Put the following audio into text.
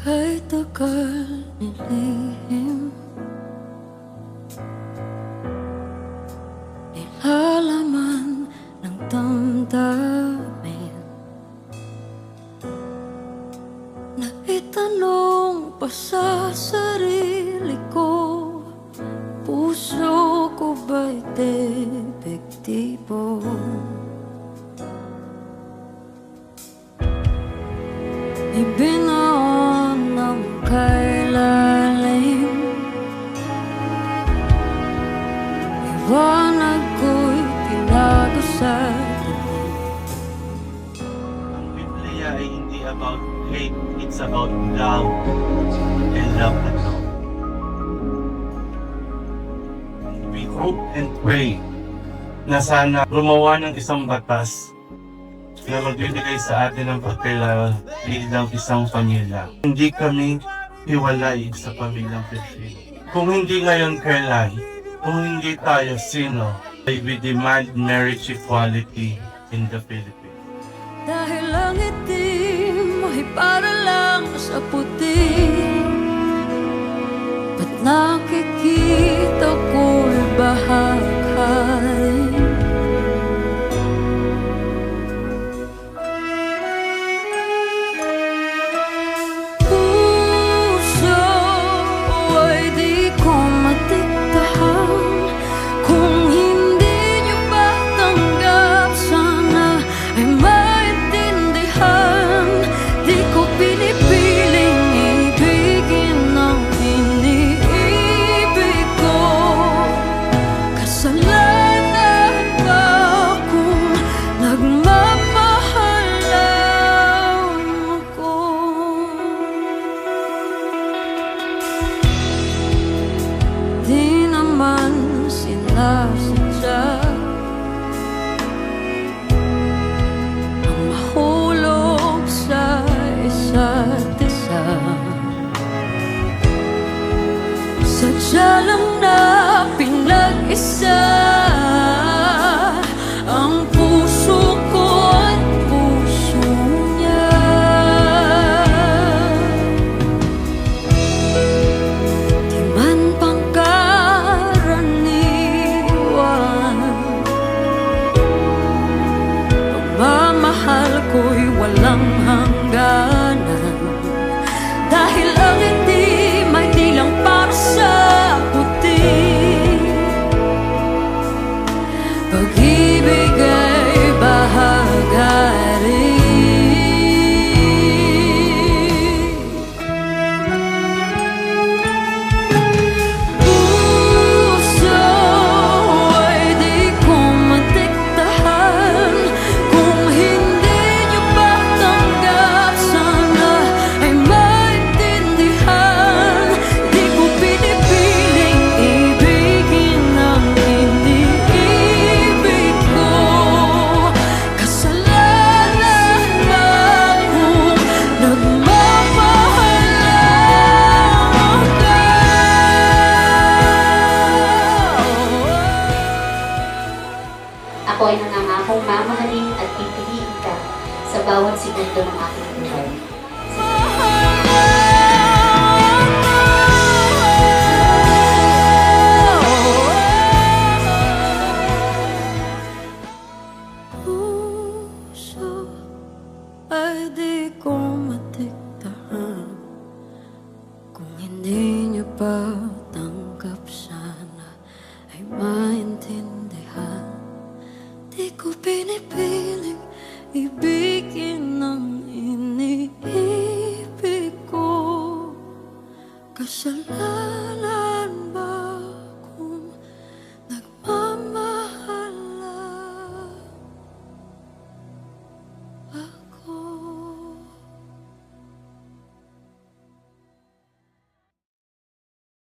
Kay tagal nilihim, nilalaman ng damdamin, naitanong pa sa sarili ko, puso ko ba'y depektibo? Ibinaon ng kailalim, liwanag ko'y tinago sa dilim. Ang Biblia ay hindi about hate, it's about love and love alone. We hope and pray na sana gumawa ng isang batas na magbibigay sa atin ng pagkailangan bilang isang pamilya. Hindi kami hiwalay sa pamilyang Pilipino. Kung hindi ngayon, kailan? Kung hindi tayo, sino? We demand marriage equality in the Philippines. Dahil ang itim ay para lang sa puti, ba't nakikita ko'y bahagharin? Di naman sinasadya ang mahulog sa isa't isa. Sadya lang na pinag-isa ang puso ko at puso niya. Di man pangkaraniwan, pagmamahal ko'y walang hangganan. Dahil ang itim ay di lang para sa puti, pag-ibig ay bahagharin. Puso ay di ko matiktahan, kung hindi niyo ba tanggap, sana ay maintindihan. Di ko pinipiling ibigin ang iniibig ko, kasalanan ba kung nagmamahal lang ka? Ako ay nangangakong mamahalin at pipiliin ka sa bawat segundo ng aking buhay. Puso ay di ko matiktahan, kung hindi niyo pa tanggap, sana ay maintindihan. Di ko pinipiling ibig